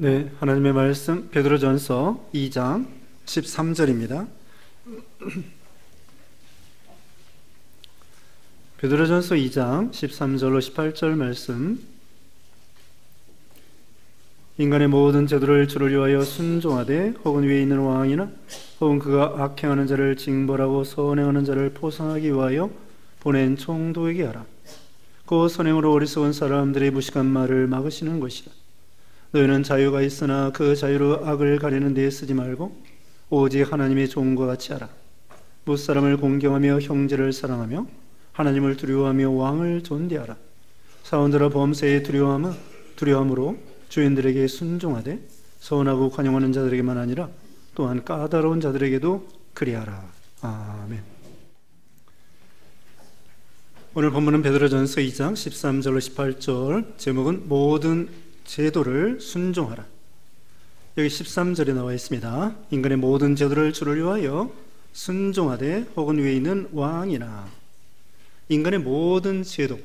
네, 하나님의 말씀 베드로전서 2장 13절입니다. 베드로전서 2장 13절로 18절 말씀. 인간의 모든 제도를 주를 위하여 순종하되 혹은 위에 있는 왕이나 혹은 그가 악행하는 자를 징벌하고 선행하는 자를 포상하기 위하여 보낸 총독에게 하라. 그 선행으로 어리석은 사람들의 무식한 말을 막으시는 것이라. 너희는 자유가 있으나 그 자유로 악을 가리는 데 쓰지 말고 오직 하나님의 종과 같이 하라. 무사람을 공경하며 형제를 사랑하며 하나님을 두려워하며 왕을 존대하라. 사원들아 범죄에 두려움으로 주인들에게 순종하되 선하고 관용하는 자들에게만 아니라 또한 까다로운 자들에게도 그리하라. 아멘. 오늘 본문은 베드로전서 2장 13절로 18절, 제목은 모든 제도를 순종하라. 여기 13절에 나와 있습니다. 인간의 모든 제도를 주를 위하여 순종하되 혹은 위에 있는 왕이나. 인간의 모든 제도,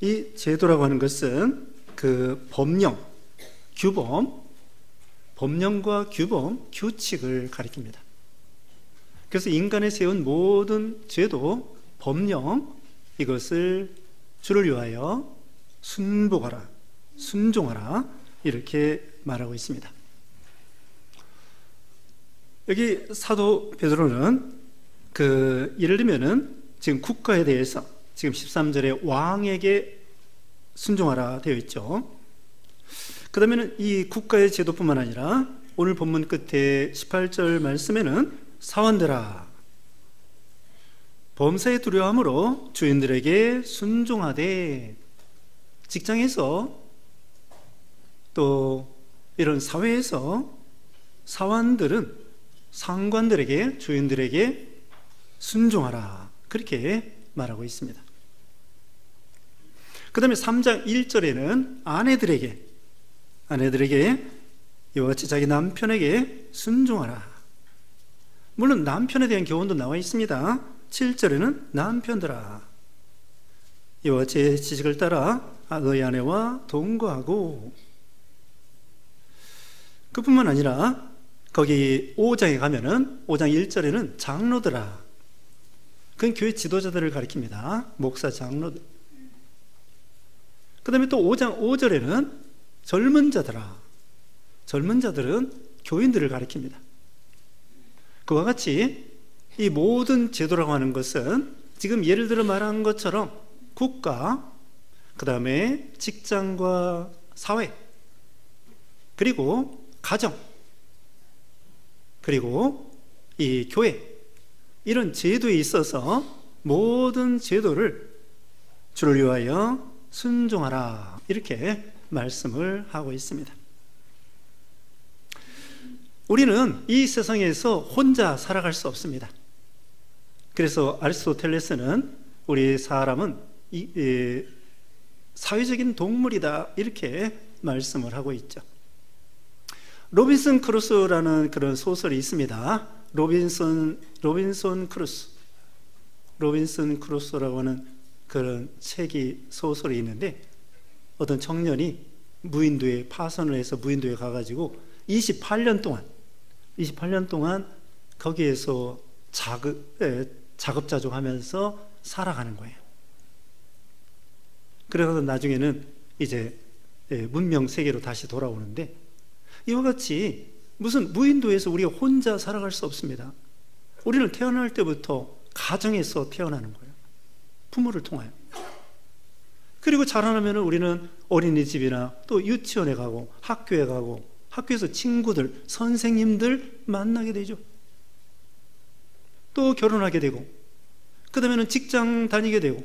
이 제도라고 하는 것은 그 법령, 규범, 법령과 규범, 규칙을 가리킵니다. 그래서 인간이 세운 모든 제도, 법령, 이것을 주를 위하여 순복하라, 순종하라, 이렇게 말하고 있습니다. 여기 사도 베드로는 예를 들면은 지금 국가에 대해서 지금 13절에 왕에게 순종하라 되어 있죠. 그 다음에는 이 국가의 제도뿐만 아니라 오늘 본문 끝에 18절 말씀에는 사원들아 범사에 두려움으로 주인들에게 순종하되, 직장에서 또 이런 사회에서 사원들은 상관들에게, 주인들에게 순종하라, 그렇게 말하고 있습니다. 그 다음에 3장 1절에는 아내들에게 이와 같이 자기 남편에게 순종하라. 물론 남편에 대한 교훈도 나와 있습니다. 7절에는 남편들아 이와 같이 지식을 따라 너희 아내와 동거하고. 그뿐만 아니라 거기 5장에 가면은 5장 1절에는 장로들아, 그건 교회 지도자들을 가리킵니다. 목사, 장로들. 그 다음에 또 5장 5절에는 젊은 자들아, 젊은 자들은 교인들을 가리킵니다. 그와 같이 이 모든 제도라고 하는 것은 지금 예를 들어 말한 것처럼 국가, 그 다음에 직장과 사회, 그리고 가정, 그리고 이 교회, 이런 제도에 있어서 모든 제도를 주를 위하여 순종하라, 이렇게 말씀을 하고 있습니다. 우리는 이 세상에서 혼자 살아갈 수 없습니다. 그래서 아리스토텔레스는 우리 사람은 사회적인 동물이다, 이렇게 말씀을 하고 있죠. 로빈슨 크루소라는 그런 소설이 있습니다. 로빈슨 크루소라고 하는 그런 책이, 소설이 있는데, 어떤 청년이 무인도에 파선을 해서 무인도에 가가지고 28년 동안 거기에서 자급자족하면서 살아가는 거예요. 그래서 나중에는 이제 문명 세계로 다시 돌아오는데, 이와 같이 무슨 무인도에서 우리가 혼자 살아갈 수 없습니다. 우리는 태어날 때부터 가정에서 태어나는 거예요. 부모를 통하여. 그리고 자라나면 우리는 어린이집이나 또 유치원에 가고 학교에 가고, 학교에서 친구들, 선생님들 만나게 되죠. 또 결혼하게 되고, 그 다음에는 직장 다니게 되고,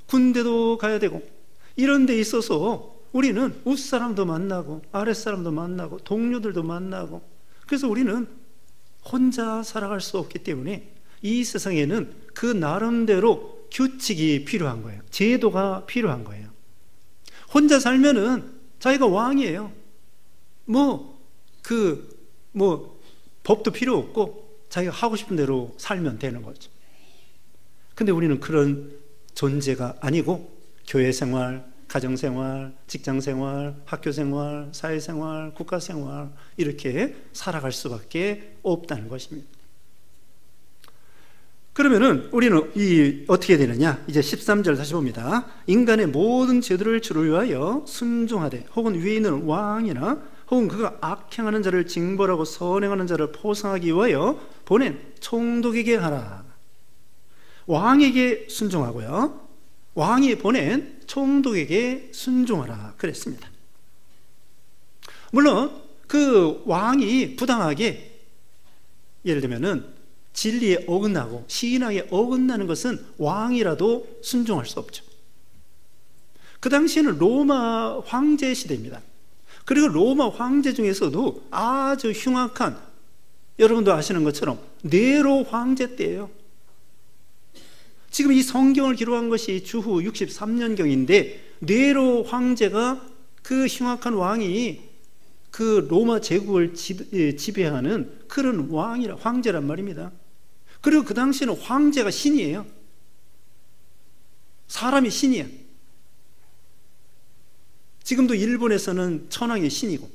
군대도 가야 되고, 이런 데 있어서 우리는 윗사람도 만나고 아랫사람도 만나고 동료들도 만나고, 그래서 우리는 혼자 살아갈 수 없기 때문에 이 세상에는 그 나름대로 규칙이 필요한 거예요. 제도가 필요한 거예요. 혼자 살면은 자기가 왕이에요. 법도 필요 없고 자기가 하고 싶은 대로 살면 되는 거죠. 근데 우리는 그런 존재가 아니고 교회 생활, 가정생활, 직장생활, 학교생활, 사회생활, 국가생활 이렇게 살아갈 수밖에 없다는 것입니다. 그러면은 우리는 어떻게 되느냐? 이제 13절 다시 봅니다. 인간의 모든 제도를 주를 위하여 순종하되 혹은 위에 있는 왕이나 혹은 그가 악행하는 자를 징벌하고 선행하는 자를 포상하기 위하여 보낸 총독에게 하라. 왕에게 순종하고요, 왕이 보낸 총독에게 순종하라 그랬습니다. 물론 그 왕이 부당하게, 예를 들면은 진리에 어긋나고 신앙에 어긋나는 것은 왕이라도 순종할 수 없죠. 그 당시에는 로마 황제 시대입니다. 그리고 로마 황제 중에서도 아주 흉악한, 여러분도 아시는 것처럼 네로 황제 때예요. 지금 이 성경을 기록한 것이 주후 63년경인데 네로 황제가, 그 흉악한 왕이 그 로마 제국을 지배하는 그런 황제란 말입니다. 그리고 그 당시에는 황제가 신이에요. 사람이 신이야. 지금도 일본에서는 천황이 신이고,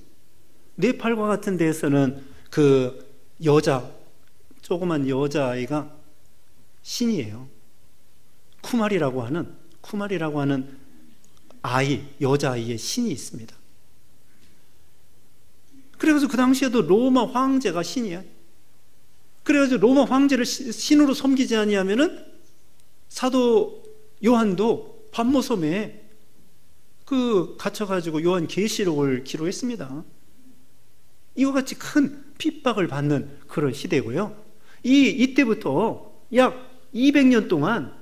네팔과 같은 데에서는 그 조그만 여자아이가 신이에요. 쿠마리라고 하는 여자아이의 신이 있습니다. 그래가지고 그 당시에도 로마 황제가 신이야. 그래가지고 로마 황제를 신으로 섬기지 아니하면은 사도 요한도 반모섬에 갇혀가지고 요한 계시록을 기록했습니다. 이와 같이 큰 핍박을 받는 그런 시대고요. 이때부터 약 200년 동안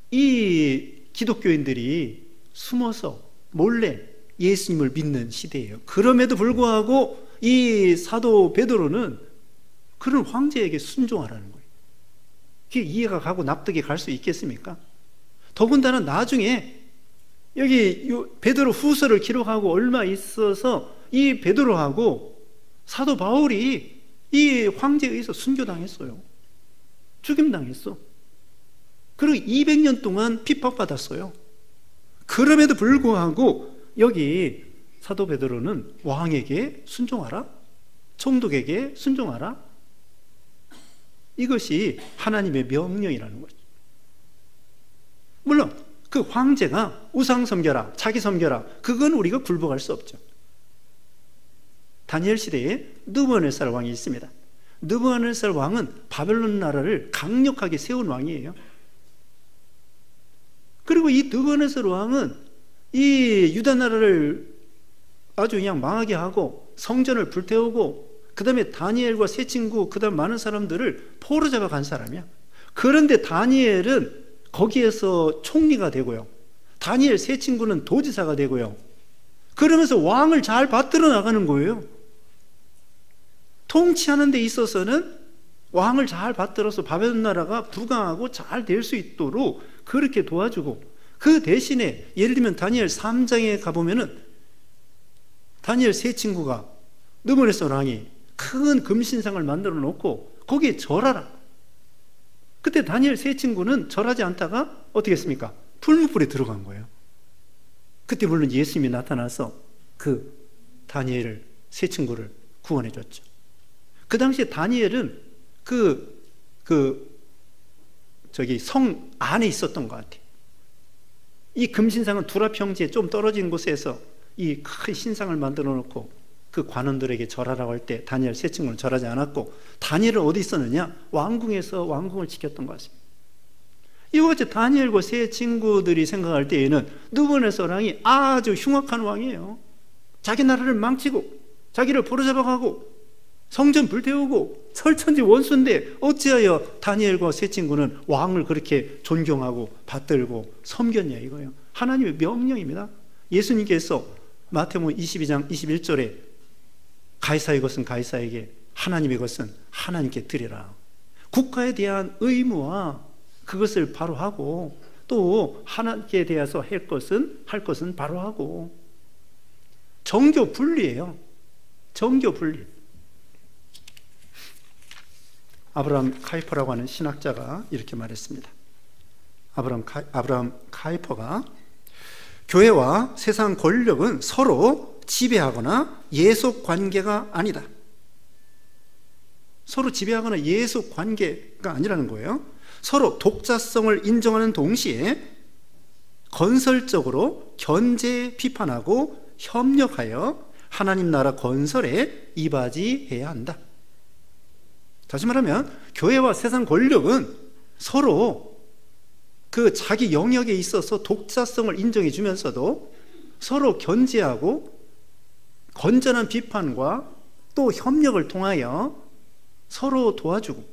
이 기독교인들이 숨어서 몰래 예수님을 믿는 시대예요. 그럼에도 불구하고 이 사도 베드로는 그런 황제에게 순종하라는 거예요. 그게 이해가 가고 납득이 갈 수 있겠습니까? 더군다나 나중에 여기 베드로 후서를 기록하고 얼마 있어서 이 베드로하고 사도 바울이 이 황제에 의해서 순교당했어요. 죽임당했어. 그리고 200년 동안 핍박받았어요. 그럼에도 불구하고 여기 사도 베드로는 왕에게 순종하라, 총독에게 순종하라, 이것이 하나님의 명령이라는 거죠. 물론 그 황제가 우상 섬겨라, 자기 섬겨라, 그건 우리가 굴복할 수 없죠. 다니엘 시대에 느부갓네살 왕이 있습니다. 느부갓네살 왕은 바벨론 나라를 강력하게 세운 왕이에요. 그리고 이 느부갓네살 왕은 이 유다 나라를 아주 그냥 망하게 하고 성전을 불태우고, 그 다음에 다니엘과 세 친구, 그 다음 많은 사람들을 포로 잡아간 사람이야. 그런데 다니엘은 거기에서 총리가 되고요, 다니엘 세 친구는 도지사가 되고요, 그러면서 왕을 잘 받들어 나가는 거예요. 통치하는 데 있어서는 왕을 잘 받들어서 바벨론 나라가 부강하고 잘 될 수 있도록 그렇게 도와주고, 그 대신에 예를 들면 다니엘 3장에 가보면은 다니엘 세 친구가 느부갓네살 왕이 큰 금신상을 만들어 놓고 거기에 절하라. 그때 다니엘 세 친구는 절하지 않다가 어떻게 했습니까? 풀무불에 들어간 거예요. 그때 물론 예수님이 나타나서 그 다니엘 세 친구를 구원해 줬죠. 그 당시에 다니엘은 성 안에 있었던 것 같아요. 이 금신상은 두라 평지에 좀 떨어진 곳에서 이 큰 신상을 만들어 놓고 그 관원들에게 절하라고 할 때 다니엘 세 친구는 절하지 않았고, 다니엘은 어디 있었느냐? 왕궁에서 왕궁을 지켰던 것입니다. 이와 같이 다니엘과 세 친구들이 생각할 때에는 느부갓네살 왕이 아주 흉악한 왕이에요. 자기 나라를 망치고 자기를 포로잡아가고 성전 불태우고 설천지 원수인데 어찌하여 다니엘과 세 친구는 왕을 그렇게 존경하고 받들고 섬겼냐 이거예요. 하나님의 명령입니다. 예수님께서 마태복음 22장 21절에 가이사의 것은 가이사에게, 하나님의 것은 하나님께 드리라. 국가에 대한 의무와 그것을 바로 하고, 또 하나님께 대해서 할 것은 바로 하고, 정교 분리예요. 정교 분리. 아브라함 카이퍼라고 하는 신학자가 이렇게 말했습니다. 아브라함 카이퍼가 교회와 세상 권력은 서로 지배하거나 예속 관계가 아니다. 서로 지배하거나 예속 관계가 아니라는 거예요. 서로 독자성을 인정하는 동시에 건설적으로 견제, 비판하고 협력하여 하나님 나라 건설에 이바지해야 한다. 다시 말하면 교회와 세상 권력은 서로 그 자기 영역에 있어서 독자성을 인정해 주면서도 서로 견제하고 건전한 비판과 또 협력을 통하여 서로 도와주고,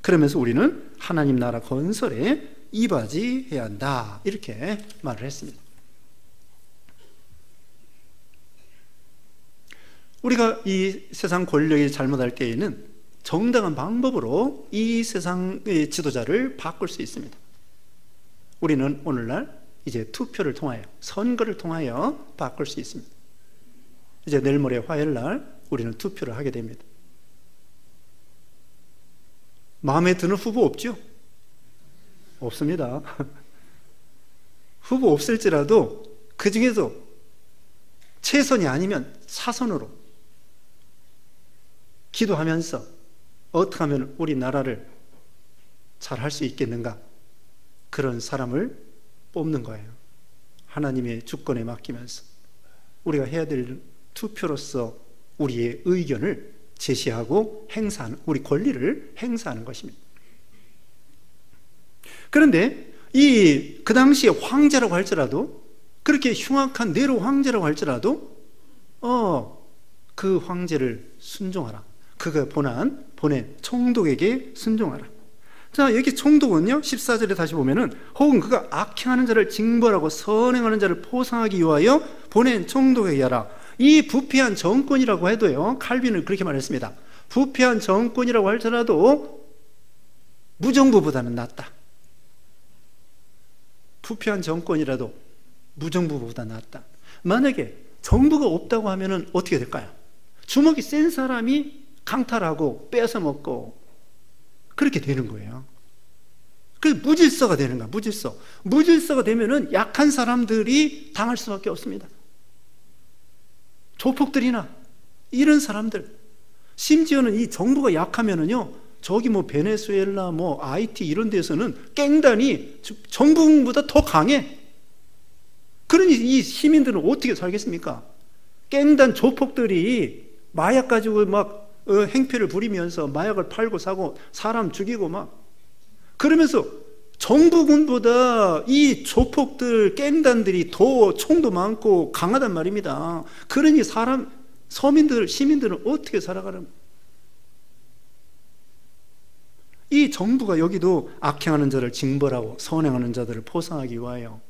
그러면서 우리는 하나님 나라 건설에 이바지해야 한다, 이렇게 말을 했습니다. 우리가 이 세상 권력이 잘못할 때에는 정당한 방법으로 이 세상의 지도자를 바꿀 수 있습니다. 우리는 오늘날 이제 투표를 통하여, 선거를 통하여 바꿀 수 있습니다. 이제 내일 모레 화요일 날 우리는 투표를 하게 됩니다. 마음에 드는 후보 없죠? 없습니다. 후보 없을지라도 그 중에서 최선이 아니면 사선으로 기도하면서 어떻게 하면 우리나라를 잘 할 수 있겠는가, 그런 사람을 뽑는 거예요. 하나님의 주권에 맡기면서 우리가 해야 될 투표로서 우리의 의견을 제시하고 행사하는, 우리 권리를 행사하는 것입니다. 그런데 그 당시에 황제라고 할지라도, 그렇게 흉악한 네로 황제라고 할지라도 그 황제를 순종하라. 그가 보낸 총독에게 순종하라. 자, 여기 총독은요, 14절에 다시 보면은, 혹은 그가 악행하는 자를 징벌하고 선행하는 자를 포상하기 위하여 보낸 총독에게 하라. 이 부패한 정권이라고 해도요, 칼빈은 그렇게 말했습니다. 부패한 정권이라고 할지라도 무정부보다는 낫다. 부패한 정권이라도 무정부보다 낫다. 만약에 정부가 없다고 하면은 어떻게 될까요? 주먹이 센 사람이 강탈하고 뺏어먹고 그렇게 되는 거예요. 그래서 무질서가 되는 거야. 무질서가 되면은 약한 사람들이 당할 수밖에 없습니다. 조폭들이나 이런 사람들, 심지어는 이 정부가 약하면은요, 저기 베네수엘라 아이티 이런 데서는 갱단이 정부보다 더 강해. 그러니 이 시민들은 어떻게 살겠습니까? 갱단 조폭들이 마약 가지고 행패를 부리면서 마약을 팔고 사고 사람 죽이고 그러면서 정부군보다 이 조폭들, 갱단들이 더 총도 많고 강하단 말입니다. 그러니 서민들, 시민들은 어떻게 살아가는, 이 정부가 여기도 악행하는 자를 징벌하고 선행하는 자들을 포상하기 위하여,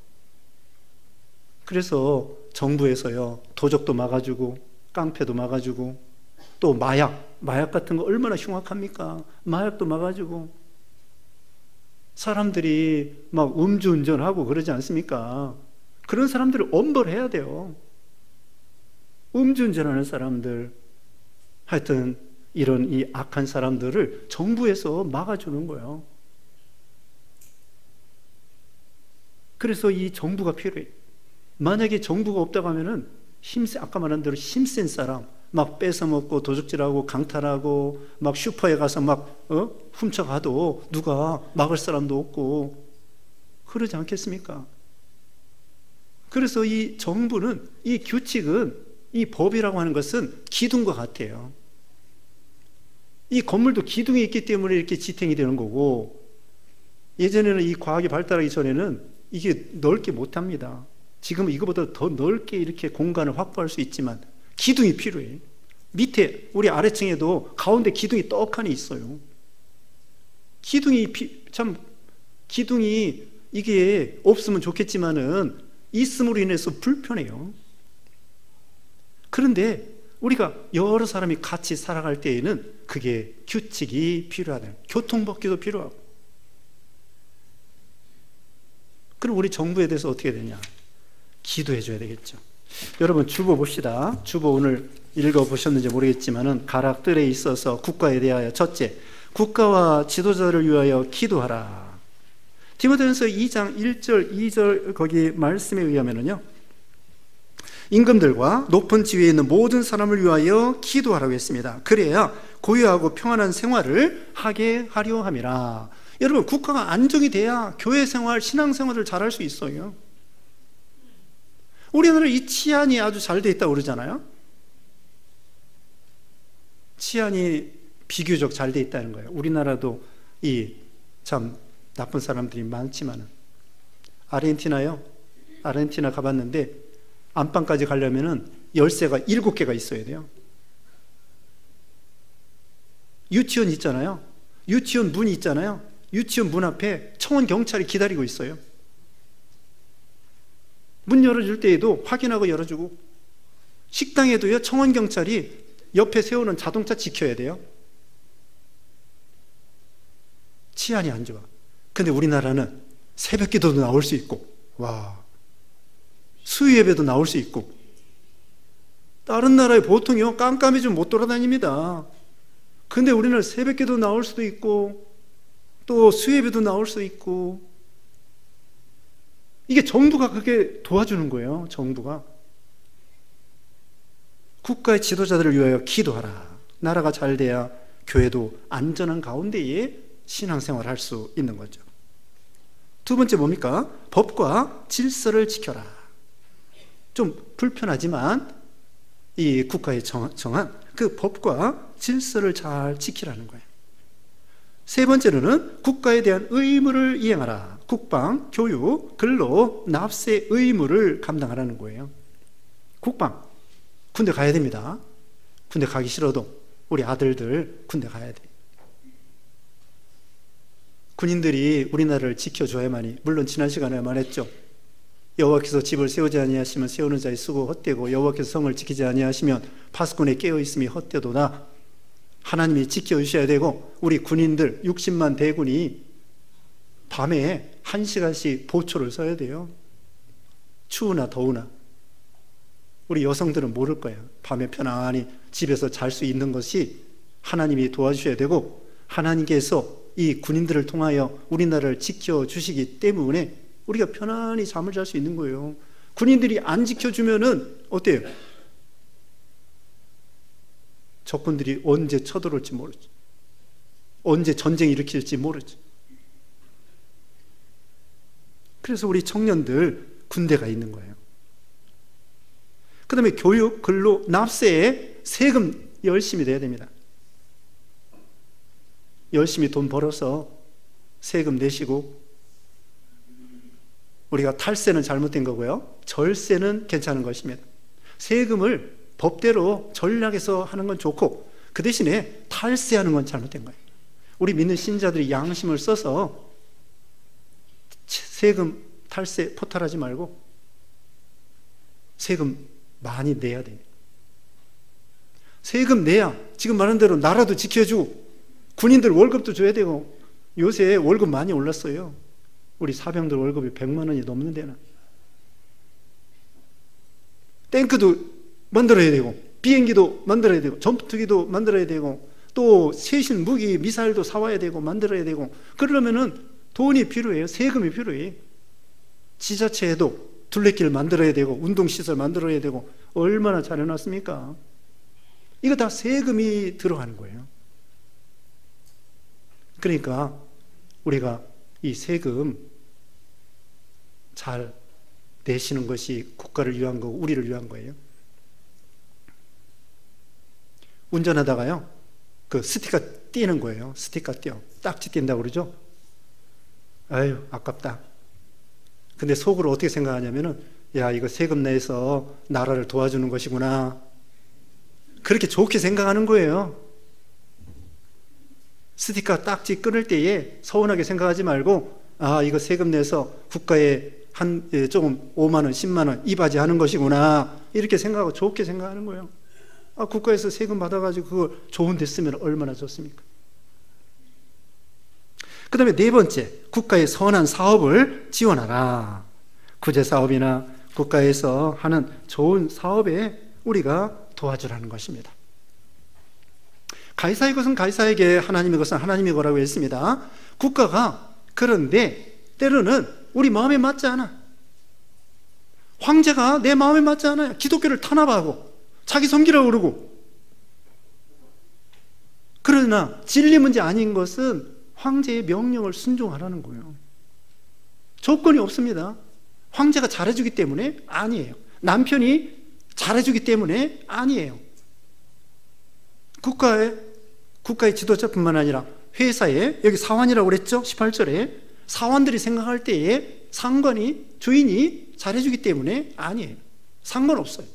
그래서 정부에서요, 도적도 막아주고 깡패도 막아주고, 또 마약 같은 거 얼마나 흉악합니까? 마약도 막아주고, 사람들이 음주운전하고 그러지 않습니까? 그런 사람들을 엄벌해야 돼요. 음주운전하는 사람들, 하여튼 이런 이 악한 사람들을 정부에서 막아주는 거예요. 그래서 이 정부가 필요해. 만약에 정부가 없다고 하면은 아까 말한 대로 힘센 사람, 뺏어먹고 도둑질하고 강탈하고 슈퍼에 가서 훔쳐가도 누가 막을 사람도 없고 그러지 않겠습니까? 그래서 이 정부는, 이 규칙은, 이 법이라고 하는 것은 기둥과 같아요. 이 건물도 기둥이 있기 때문에 이렇게 지탱이 되는 거고, 예전에는 이 과학이 발달하기 전에는 이게 넓게 못합니다. 지금은 이거보다 더 넓게 이렇게 공간을 확보할 수 있지만 기둥이 필요해. 밑에 우리 아래층에도 가운데 기둥이 떡하니 있어요. 기둥이 이게 없으면 좋겠지만은 있음으로 인해서 불편해요. 그런데 우리가 여러 사람이 같이 살아갈 때에는 그게 규칙이 필요하다. 교통법규도 필요하고. 그럼 우리 정부에 대해서 어떻게 되냐? 기도해 줘야 되겠죠. 여러분, 주보 봅시다. 주보 오늘 읽어보셨는지 모르겠지만은 가락들에 있어서 국가에 대하여 첫째, 국가와 지도자를 위하여 기도하라. 디모데전서 2장 1절 2절 거기 말씀에 의하면은요, 임금들과 높은 지위에 있는 모든 사람을 위하여 기도하라고 했습니다. 그래야 고요하고 평안한 생활을 하게 하려 함이라. 여러분, 국가가 안정이 돼야 교회 생활, 신앙 생활을 잘할 수 있어요. 우리나라 이 치안이 아주 잘 돼 있다고 그러잖아요. 치안이 비교적 잘 돼 있다는 거예요. 우리나라도 이 참 나쁜 사람들이 많지만은. 아르헨티나 가봤는데 안방까지 가려면은 열쇠가 7개가 있어야 돼요. 유치원 있잖아요. 유치원 문 있잖아요. 유치원 문 앞에 청원 경찰이 기다리고 있어요. 문 열어줄 때에도 확인하고 열어주고, 식당에도요, 청원 경찰이 옆에 세우는 자동차 지켜야 돼요. 치안이 안 좋아. 근데 우리나라는 새벽 기도도 나올 수 있고, 와, 수요 예배도 나올 수 있고, 다른 나라에 보통요 깜깜이 좀 못 돌아다닙니다. 근데 우리는 새벽 기도 나올 수도 있고, 또 수요 예배도 나올 수 있고, 이게 정부가 그렇게 도와주는 거예요. 정부가. 국가의 지도자들을 위하여 기도하라. 나라가 잘 돼야 교회도 안전한 가운데에 신앙생활을 할 수 있는 거죠. 두 번째 뭡니까? 법과 질서를 지켜라. 좀 불편하지만 이 국가에 정한 그 법과 질서를 잘 지키라는 거예요. 세 번째로는 국가에 대한 의무를 이행하라. 국방, 교육, 근로, 납세 의무를 감당하라는 거예요. 국방, 군대 가야 됩니다. 군대 가기 싫어도 우리 아들들 군대 가야 돼. 군인들이 우리나라를 지켜줘야만이, 물론 지난 시간에 말했죠. 여호와께서 집을 세우지 아니하시면 세우는 자의 수고 헛되고, 여호와께서 성을 지키지 아니하시면 파수꾼의 깨어있음이 헛되도다. 하나님이 지켜주셔야 되고, 우리 군인들 60만 대군이 밤에 1시간씩 보초를 서야 돼요. 추우나 더우나. 우리 여성들은 모를 거예요. 밤에 편안히 집에서 잘 수 있는 것이 하나님이 도와주셔야 되고, 하나님께서 이 군인들을 통하여 우리나라를 지켜주시기 때문에 우리가 편안히 잠을 잘 수 있는 거예요. 군인들이 안 지켜주면은 어때요? 적군들이 언제 쳐들어올지 모르지. 언제 전쟁 일으킬지 모르지. 그래서 우리 청년들 군대가 있는 거예요. 그 다음에 교육, 근로, 납세에 세금 열심히 내야 됩니다. 열심히 돈 벌어서 세금 내시고, 우리가 탈세는 잘못된 거고요, 절세는 괜찮은 것입니다. 세금을 법대로 전략해서 하는 건 좋고, 그 대신에 탈세하는 건 잘못된 거예요. 우리 믿는 신자들이 양심을 써서 세금 탈세 포탈하지 말고 세금 많이 내야 돼요. 세금 내야 지금 말한 대로 나라도 지켜주고, 군인들 월급도 줘야 되고. 요새 월급 많이 올랐어요. 우리 사병들 월급이 100만 원이 넘는데나. 탱크도 만들어야 되고, 비행기도 만들어야 되고, 전투기도 만들어야 되고, 또 최신 무기, 미사일도 사와야 되고 만들어야 되고. 그러려면은 돈이 필요해요. 세금이 필요해. 지자체에도 둘레길 만들어야 되고, 운동시설 만들어야 되고. 얼마나 잘 해놨습니까? 이거 다 세금이 들어가는 거예요. 그러니까 우리가 이 세금 잘 내시는 것이 국가를 위한 거고 우리를 위한 거예요. 운전하다가요, 그 스티커 띄는 거예요. 스티커 띄어. 딱지 띈다고 그러죠? 아유, 아깝다. 근데 속으로 어떻게 생각하냐면은, 야, 이거 세금 내서 나라를 도와주는 것이구나. 그렇게 좋게 생각하는 거예요. 스티커 딱지 끊을 때에 서운하게 생각하지 말고, 아, 이거 세금 내서 국가에 한 조금 5만 원, 10만 원 이바지 하는 것이구나, 이렇게 생각하고 좋게 생각하는 거예요. 아, 국가에서 세금 받아가지고 그걸 좋은 데 쓰면 얼마나 좋습니까? 그 다음에 네 번째, 국가의 선한 사업을 지원하라. 구제 사업이나 국가에서 하는 좋은 사업에 우리가 도와주라는 것입니다. 가이사의 것은 가이사에게, 하나님의 것은 하나님의 거라고 했습니다. 국가가 그런데 때로는 우리 마음에 맞지 않아. 황제가 내 마음에 맞지 않아요. 기독교를 탄압하고 자기 섬기라고 그러고. 그러나 진리 문제 아닌 것은 황제의 명령을 순종하라는 거예요. 조건이 없습니다. 황제가 잘해주기 때문에 아니에요. 남편이 잘해주기 때문에 아니에요. 국가의 지도자뿐만 아니라 회사에, 여기 사환이라고 그랬죠? 18절에 사환들이 생각할 때에 상관이, 주인이 잘해주기 때문에 아니에요. 상관없어요.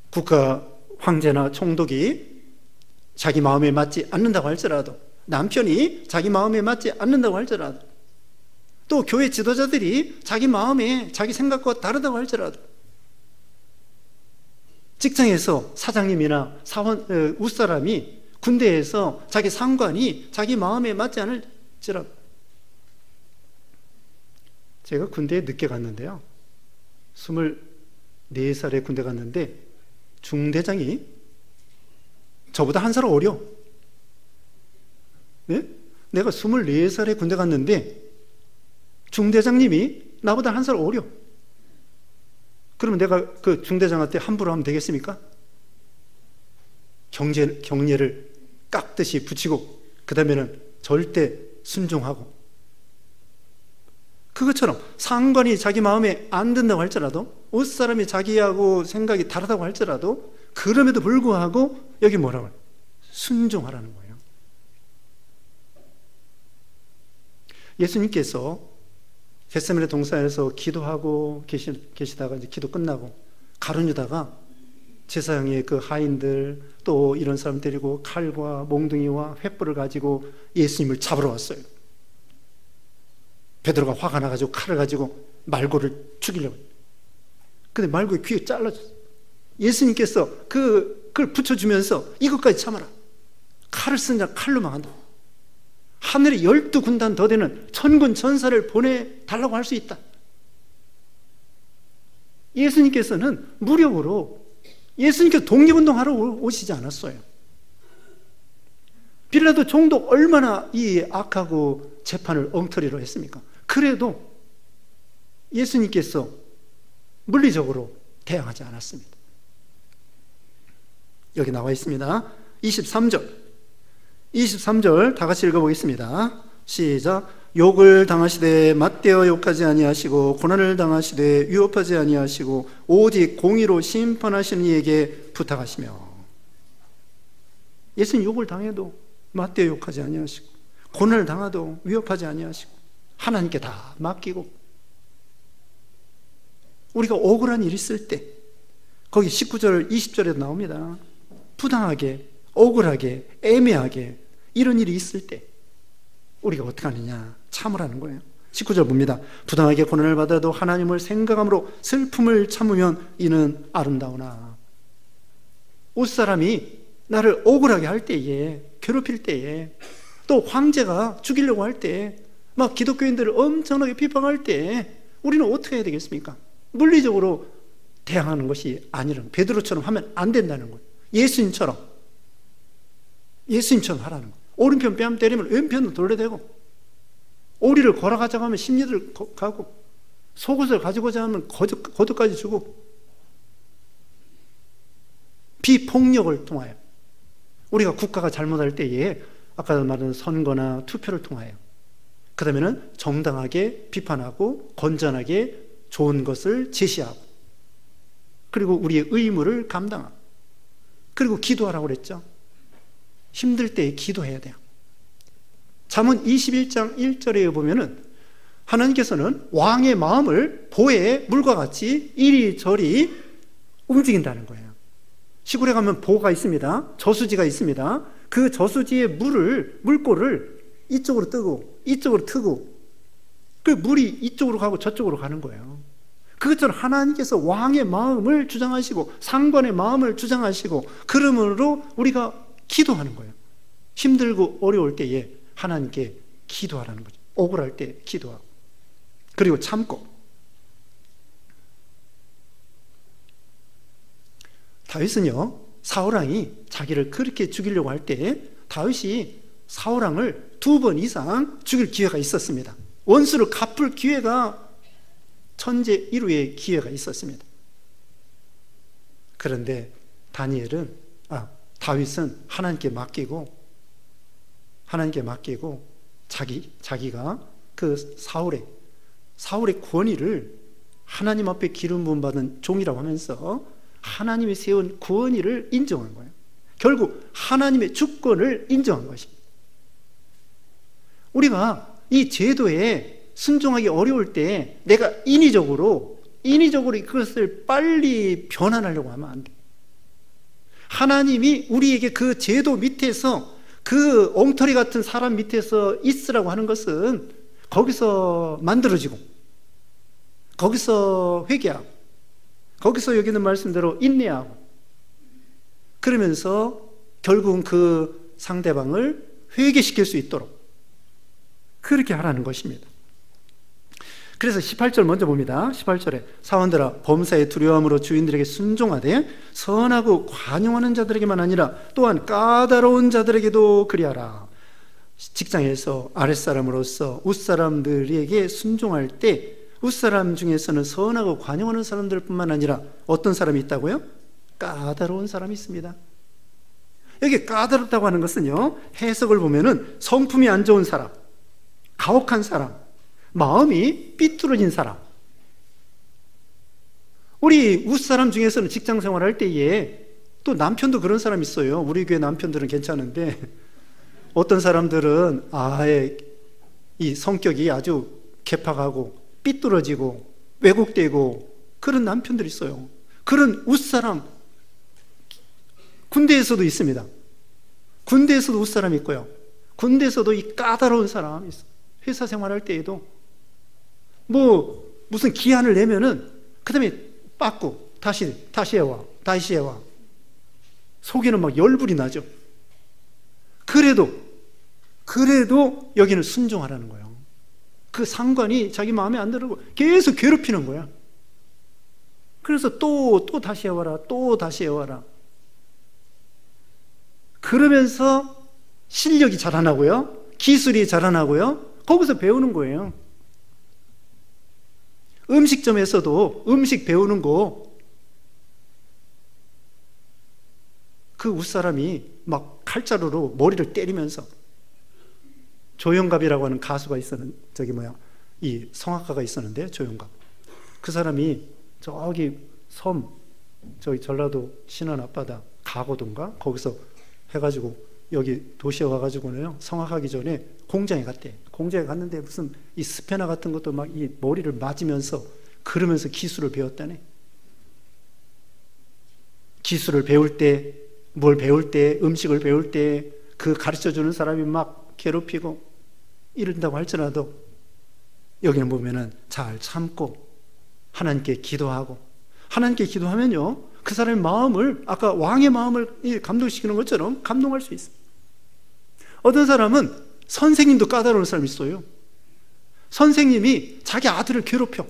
국가 황제나 총독이 자기 마음에 맞지 않는다고 할지라도, 남편이 자기 마음에 맞지 않는다고 할지라도, 또 교회 지도자들이 자기 마음에 자기 생각과 다르다고 할지라도, 직장에서 사장님이나 윗사람이, 군대에서 자기 상관이 자기 마음에 맞지 않을지라도. 제가 군대에 늦게 갔는데요, 24살에 군대 갔는데 중대장이 저보다 한 살 어려. 네? 내가 24살에 군대 갔는데 중대장님이 나보다 한 살 어려. 그러면 내가 그 중대장한테 함부로 하면 되겠습니까? 경례를 깍듯이 붙이고 그 다음에는 절대 순종하고. 그것처럼 상관이 자기 마음에 안 든다고 할지라도, 옷사람이 자기하고 생각이 다르다고 할지라도, 그럼에도 불구하고 여기 뭐라고 해요? 순종하라는 거예요. 예수님께서 겟세마네 동산에서 기도하고 계시다가 이제 기도 끝나고 가룟 유다가 제사장의 그 하인들 또 이런 사람 데리고 칼과 몽둥이와 횃불을 가지고 예수님을 잡으러 왔어요. 베드로가 화가 나가지고 칼을 가지고 말고를 죽이려고. 근데 말고의 귀에 잘라줬어요. 예수님께서 그걸 붙여주면서 이것까지 참아라. 칼을 쓴 자 칼로 망한다. 하늘에 12군단 더 되는 천군 천사를 보내달라고 할 수 있다. 예수님께서는 무력으로, 예수님께서 독립운동하러 오시지 않았어요. 빌라도 종도 얼마나 이 악하고 재판을 엉터리로 했습니까? 그래도 예수님께서 물리적으로 대항하지 않았습니다. 여기 나와 있습니다. 23절 다 같이 읽어보겠습니다. 시작. 욕을 당하시되 맞대어 욕하지 아니하시고 고난을 당하시되 위협하지 아니하시고 오직 공의로 심판하시는 이에게 부탁하시며. 예수님 욕을 당해도 맞대어 욕하지 아니하시고 고난을 당하도 위협하지 아니하시고 하나님께 다 맡기고, 우리가 억울한 일이 있을 때 거기 19절 20절에도 나옵니다. 부당하게, 억울하게, 애매하게 이런 일이 있을 때 우리가 어떻게 하느냐? 참으라는 거예요. 19절 봅니다. 부당하게 고난을 받아도 하나님을 생각함으로 슬픔을 참으면 이는 아름다우나. 옷사람이 나를 억울하게 할 때에, 괴롭힐 때에, 또 황제가 죽이려고 할 때, 막 기독교인들을 엄청나게 비판할 때 우리는 어떻게 해야 되겠습니까? 물리적으로 대항하는 것이 아니라 베드로처럼 하면 안 된다는 거예요. 예수님처럼 하라는 거예요. 오른편 뺨 때리면 왼편도 돌려대고, 오리를 걸어가자고 하면 심리를 가고, 속옷을 가지고자 하면 겉옷까지 주고, 비폭력을 통하여, 우리가 국가가 잘못할 때에 아까 말한 선거나 투표를 통하여, 그 다음에는 정당하게 비판하고 건전하게 좋은 것을 제시하고, 그리고 우리의 의무를 감당하고, 그리고 기도하라고 그랬죠. 힘들 때 기도해야 돼요. 잠언 21장 1절에 보면은 하나님께서는 왕의 마음을 보의 물과 같이 이리저리 움직인다는 거예요. 시골에 가면 보가 있습니다. 저수지가 있습니다. 그 저수지의 물꼬를 이쪽으로 뜨고 이쪽으로 트고, 그 물이 이쪽으로 가고 저쪽으로 가는 거예요. 그것처럼 하나님께서 왕의 마음을 주장하시고 상관의 마음을 주장하시고, 그러므로 우리가 기도하는 거예요. 힘들고 어려울 때에 하나님께 기도하라는 거죠. 억울할 때 기도하고, 그리고 참고. 다윗은요, 사울왕이 자기를 그렇게 죽이려고 할 때 다윗이 사울왕을 2번 이상 죽일 기회가 있었습니다. 원수를 갚을 기회가 천재 1후의 기회가 있었습니다. 그런데 다윗은 하나님께 맡기고 자기가 그 사울의 권위를 하나님 앞에 기름 부음 받은 종이라고 하면서 하나님이 세운 권위를 인정한 거예요. 결국 하나님의 주권을 인정한 것입니다. 우리가 이 제도에 순종하기 어려울 때 내가 인위적으로 그것을 빨리 변환하려고 하면 안 돼. 하나님이 우리에게 그 제도 밑에서, 그 엉터리 같은 사람 밑에서 있으라고 하는 것은 거기서 만들어지고, 거기서 회개하고, 거기서 여기 있는 말씀대로 인내하고, 그러면서 결국은 그 상대방을 회개시킬 수 있도록 그렇게 하라는 것입니다. 그래서 18절 먼저 봅니다. 18절에 사원들아 범사에 두려움으로 주인들에게 순종하되 선하고 관용하는 자들에게만 아니라 또한 까다로운 자들에게도 그리하라. 직장에서 아랫사람으로서 윗사람들에게 순종할 때 윗사람 중에서는 선하고 관용하는 사람들뿐만 아니라 어떤 사람이 있다고요? 까다로운 사람이 있습니다. 여기 까다롭다고 하는 것은요, 해석을 보면은 성품이 안 좋은 사람, 가혹한 사람, 마음이 삐뚤어진 사람. 우리 윗사람 중에서는 직장 생활할 때에 또 남편도 그런 사람 있어요. 우리 교회 남편들은 괜찮은데 어떤 사람들은 아예 이 성격이 아주 개팍하고 삐뚤어지고 왜곡되고 그런 남편들이 있어요. 그런 윗사람 군대에서도 있습니다. 군대에서도 윗사람이 있고요. 군대에서도 이 까다로운 사람이 있어요. 회사 생활할 때에도 무슨 기한을 내면은 그 다음에 빠꾸 다시 해와 속에는 막 열불이 나죠. 그래도 여기는 순종하라는 거예요. 그 상관이 자기 마음에 안 들고 계속 괴롭히는 거야. 그래서 또 다시 해와라. 그러면서 실력이 자라나고요, 기술이 자라나고요, 거기서 배우는 거예요. 음식점에서도 음식 배우는 거, 그 윗사람이 막 칼자루로 머리를 때리면서, 조영갑이라고 하는 가수가 있었는데, 이 성악가가 있었는데, 조영갑. 그 사람이 저기 전라도 신안 앞바다 가고동가 거기서 해가지고 여기 도시에 와가지고는요, 성악하기 전에 공장에 갔대. 공장에 갔는데 무슨 이 스패너 같은 것도 막 이 머리를 맞으면서 그러면서 기술을 배웠다네. 기술을 배울 때, 음식을 배울 때 그 가르쳐주는 사람이 막 괴롭히고 이런다고 할지라도 여기는 보면은 잘 참고 하나님께 기도하고, 하나님께 기도하면요, 그 사람의 마음을, 아까 왕의 마음을 감동시키는 것처럼 감동할 수 있어요. 어떤 사람은 선생님도 까다로운 사람이 있어요. 선생님이 자기 아들을 괴롭혀.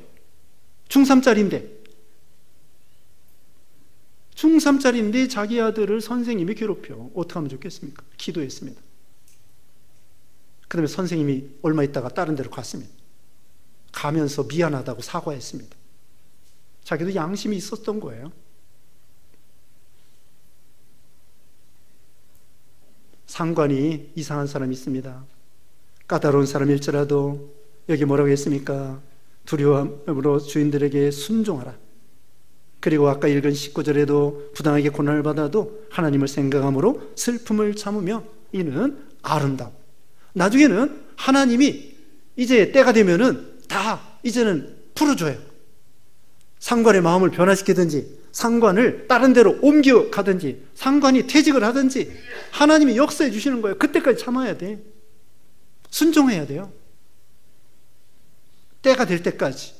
중3짜리인데 자기 아들을 선생님이 괴롭혀. 어떻게 하면 좋겠습니까? 기도했습니다. 그 다음에 선생님이 얼마 있다가 다른 데로 갔습니다. 가면서 미안하다고 사과했습니다. 자기도 양심이 있었던 거예요. 상관이 이상한 사람이 있습니다. 까다로운 사람일지라도 여기 뭐라고 했습니까? 두려움으로 주인들에게 순종하라. 그리고 아까 읽은 19절에도 부당하게 고난을 받아도 하나님을 생각함으로 슬픔을 참으며 이는 아름다워. 나중에는 하나님이 이제 때가 되면은 다 이제는 풀어줘요. 상관의 마음을 변화시키든지, 상관을 다른 데로 옮겨가든지, 상관이 퇴직을 하든지 하나님이 역사해 주시는 거예요. 그때까지 참아야 돼. 순종해야 돼요. 때가 될 때까지.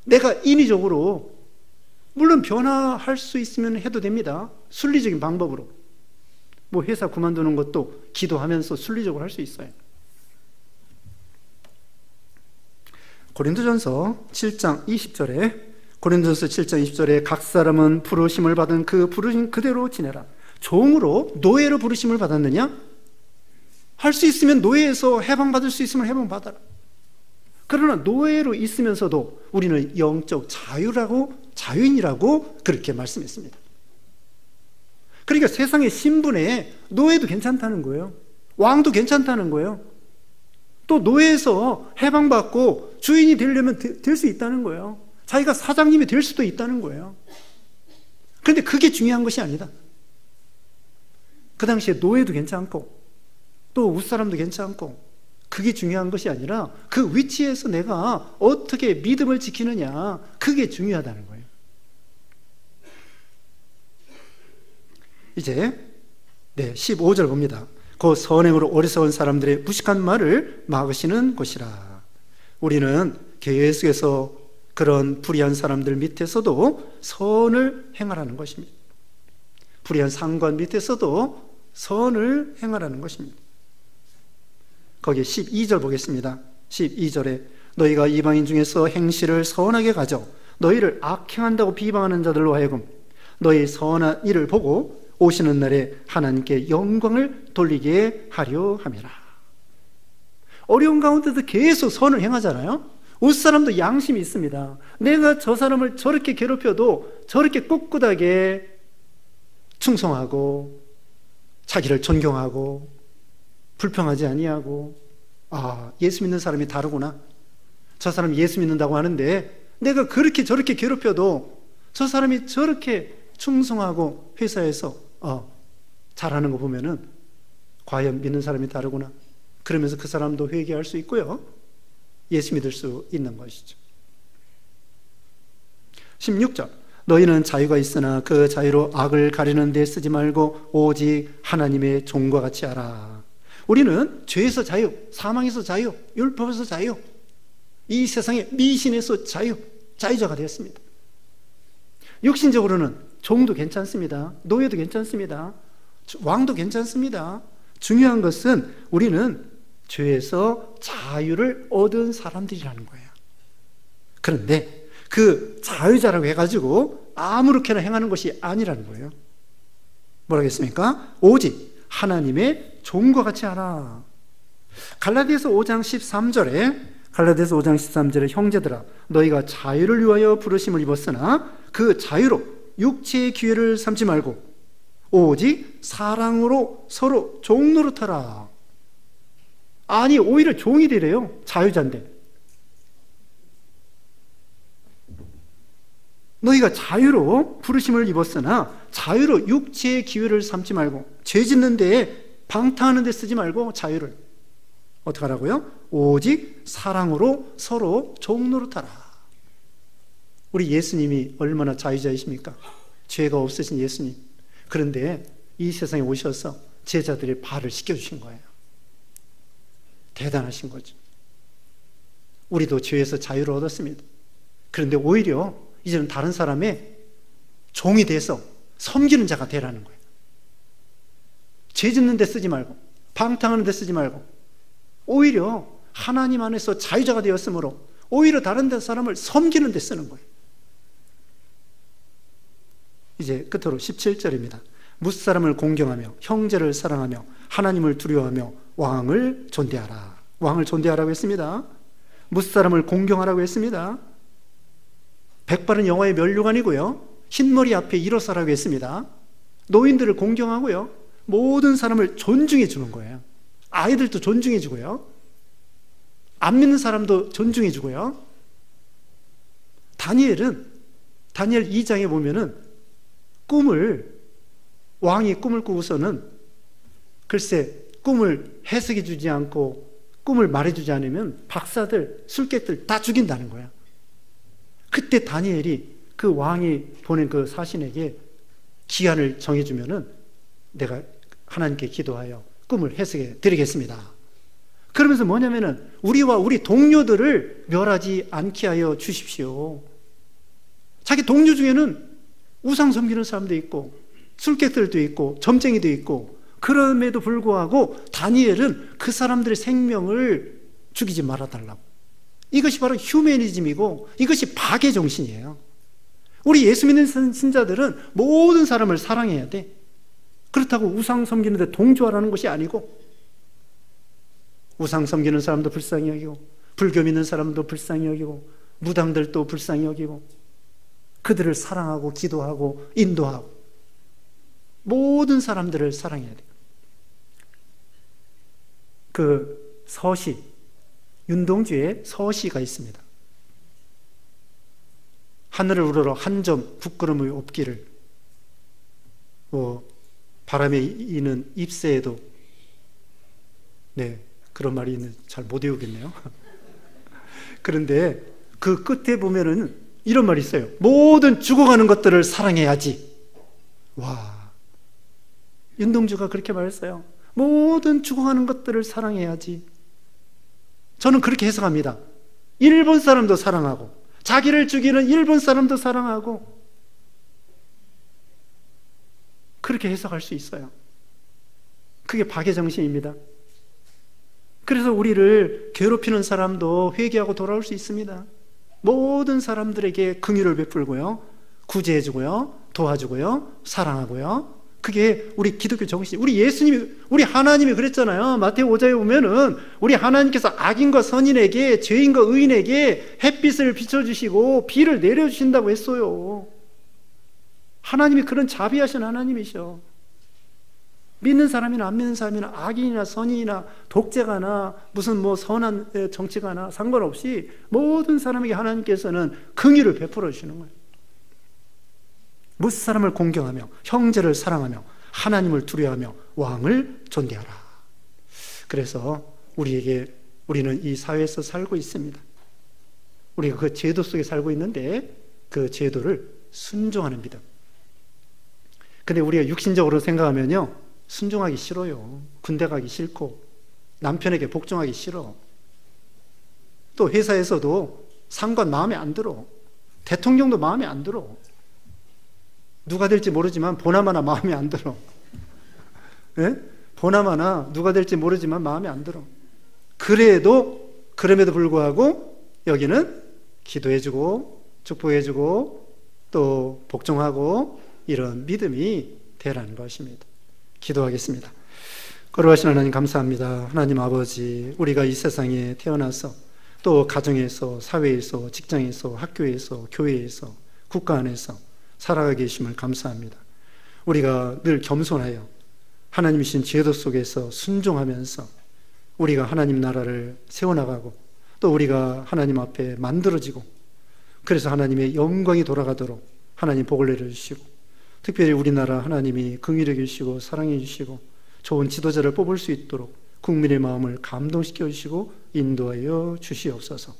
내가 인위적으로, 물론 변화할 수 있으면 해도 됩니다. 순리적인 방법으로. 회사 그만두는 것도 기도하면서 순리적으로 할 수 있어요. 고린도전서 7장 20절에 각 사람은 부르심을 받은 그 부르심 그대로 지내라. 종으로, 노예로 부르심을 받았느냐? 할 수 있으면 노예에서 해방받을 수 있으면 해방받아라. 그러나 노예로 있으면서도 우리는 영적 자유인이라고 그렇게 말씀했습니다. 그러니까 세상의 신분에 노예도 괜찮다는 거예요. 왕도 괜찮다는 거예요. 또 노예에서 해방받고 주인이 되려면 될 수 있다는 거예요. 자기가 사장님이 될 수도 있다는 거예요. 그런데 그게 중요한 것이 아니다. 그 당시에 노예도 괜찮고 또 윗사람도 괜찮고 그게 중요한 것이 아니라 그 위치에서 내가 어떻게 믿음을 지키느냐, 그게 중요하다는 거예요. 이제 15절 봅니다. 그 선행으로 어리석은 사람들의 무식한 말을 막으시는 곳이라. 우리는 계속해서 그런 불의한 사람들 밑에서도 선을 행하라는 것입니다. 불의한 상관 밑에서도 선을 행하라는 것입니다. 거기 12절 보겠습니다. 12절에 너희가 이방인 중에서 행실을 선하게 가져 너희를 악행한다고 비방하는 자들로 하여금 너희 선한 일을 보고 오시는 날에 하나님께 영광을 돌리게 하려 함이라. 어려운 가운데도 계속 선을 행하잖아요. 옷사람도 양심이 있습니다. 내가 저 사람을 저렇게 괴롭혀도 저렇게 꿋꿋하게 충성하고 자기를 존경하고 불평하지 아니하고, 예수 믿는 사람이 다르구나. 저 사람이 예수 믿는다고 하는데 내가 그렇게 저렇게 괴롭혀도 저 사람이 저렇게 충성하고 회사에서 잘하는 거 보면은 과연 믿는 사람이 다르구나. 그러면서 그 사람도 회개할 수 있고요, 예수 믿을 수 있는 것이죠. 16절 너희는 자유가 있으나 그 자유로 악을 가리는 데 쓰지 말고 오직 하나님의 종과 같이 하라. 우리는 죄에서 자유, 사망에서 자유, 율법에서 자유, 이 세상의 미신에서 자유자가 되었습니다. 육신적으로는 종도 괜찮습니다. 노예도 괜찮습니다. 왕도 괜찮습니다. 중요한 것은 우리는 죄에서 자유를 얻은 사람들이라는 거예요. 그런데 그 자유자라고 해가지고 아무렇게나 행하는 것이 아니라는 거예요. 뭐라고 했습니까? 오직 하나님의 종과 같이 하라. 갈라디아서 5장 13절에 형제들아 너희가 자유를 위하여 부르심을 입었으나 그 자유로 육체의 기회를 삼지 말고 오직 사랑으로 서로 종 노릇하라. 아니 오히려 종이 되래요. 자유자인데. 너희가 자유로 부르심을 입었으나 자유로 육체의 기회를 삼지 말고, 죄 짓는 데에 방탕하는 데 쓰지 말고 자유를 어떻게 하라고요? 오직 사랑으로 서로 종 노릇하라. 우리 예수님이 얼마나 자유자이십니까? 죄가 없으신 예수님. 그런데 이 세상에 오셔서 제자들의 발을 씻겨주신 거예요. 대단하신 거죠. 우리도 죄에서 자유를 얻었습니다. 그런데 오히려 이제는 다른 사람의 종이 돼서 섬기는 자가 되라는 거예요. 죄 짓는 데 쓰지 말고, 방탕하는 데 쓰지 말고, 오히려 하나님 안에서 자유자가 되었으므로 오히려 다른 데 사람을 섬기는 데 쓰는 거예요. 이제 끝으로 17절입니다. 무사람을 공경하며 형제를 사랑하며 하나님을 두려워하며 왕을 존대하라. 왕을 존대하라고 했습니다. 무사람을 공경하라고 했습니다. 백발은 영화의 면류관이고요, 흰머리 앞에 일어서라고 했습니다. 노인들을 공경하고요, 모든 사람을 존중해 주는 거예요. 아이들도 존중해 주고요, 안 믿는 사람도 존중해 주고요. 다니엘 2장에 보면은 왕이 꿈을 꾸고서는 글쎄 꿈을 해석해 주지 않고 꿈을 말해주지 않으면 박사들, 술객들 다 죽인다는 거야. 그때 다니엘이 그 왕이 보낸 그 사신에게 기한을 정해주면은 내가 하나님께 기도하여 꿈을 해석해 드리겠습니다. 그러면서 뭐냐면은 우리와 우리 동료들을 멸하지 않게 하여 주십시오. 자기 동료 중에는 우상 섬기는 사람도 있고 술객들도 있고 점쟁이도 있고, 그럼에도 불구하고 다니엘은 그 사람들의 생명을 죽이지 말아달라고. 이것이 바로 휴머니즘이고 이것이 박의 정신이에요. 우리 예수 믿는 신자들은 모든 사람을 사랑해야 돼. 그렇다고 우상 섬기는 데 동조하라는 것이 아니고, 우상 섬기는 사람도 불쌍히 여기고, 불교 믿는 사람도 불쌍히 여기고, 무당들도 불쌍히 여기고, 그들을 사랑하고 기도하고 인도하고 모든 사람들을 사랑해야 돼요. 그 서시, 윤동주에 서시가 있습니다. 하늘을 우러러 한 점 부끄러움이 없기를, 바람에 이는 잎새에도, 네, 그런 말이 있는, 잘 못 외우겠네요. 그런데 그 끝에 보면은 이런 말이 있어요. 모든 죽어가는 것들을 사랑해야지. 와, 윤동주가 그렇게 말했어요. 모든 죽어가는 것들을 사랑해야지. 저는 그렇게 해석합니다. 일본 사람도 사랑하고, 자기를 죽이는 일본 사람도 사랑하고, 그렇게 해석할 수 있어요. 그게 박애정신입니다. 그래서 우리를 괴롭히는 사람도 회개하고 돌아올 수 있습니다. 모든 사람들에게 긍휼을 베풀고요, 구제해주고요, 도와주고요, 사랑하고요. 그게 우리 기독교 정신, 우리 예수님이, 우리 하나님이 그랬잖아요. 마태오 5장에 보면은 우리 하나님께서 악인과 선인에게, 죄인과 의인에게 햇빛을 비춰주시고 비를 내려주신다고 했어요. 하나님이 그런 자비하신 하나님이셔. 믿는 사람이나 안 믿는 사람이나 악인이나 선인이나 독재가나 무슨 선한 정치가나 상관없이 모든 사람에게 하나님께서는 긍휼을 베풀어 주시는 거예요. 무슨 사람을 공경하며 형제를 사랑하며 하나님을 두려워하며 왕을 존대하라. 그래서 우리는 이 사회에서 살고 있습니다. 우리가 그 제도 속에 살고 있는데 그 제도를 순종하는 믿음. 근데 우리가 육신적으로 생각하면요, 순종하기 싫어요. 군대 가기 싫고, 남편에게 복종하기 싫어. 또 회사에서도 상관 마음에 안 들어. 대통령도 마음에 안 들어. 누가 될지 모르지만 보나마나 마음에 안 들어. 예? 보나마나 누가 될지 모르지만 마음에 안 들어. 그럼에도 불구하고 여기는 기도해주고 축복해주고 또 복종하고 이런 믿음이 되라는 것입니다. 기도하겠습니다. 거룩하신 하나님 감사합니다. 하나님 아버지, 우리가 이 세상에 태어나서 또 가정에서, 사회에서, 직장에서, 학교에서, 교회에서, 국가 안에서 살아가 계심을 감사합니다. 우리가 늘 겸손하여 하나님이신 제도 속에서 순종하면서 우리가 하나님 나라를 세워나가고 또 우리가 하나님 앞에 만들어지고, 그래서 하나님의 영광이 돌아가도록 하나님 복을 내려주시고, 특별히 우리나라 하나님이 긍휼해 주시고 사랑해 주시고 좋은 지도자를 뽑을 수 있도록 국민의 마음을 감동시켜 주시고 인도하여 주시옵소서.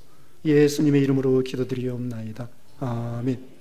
예수님의 이름으로 기도드리옵나이다. 아멘.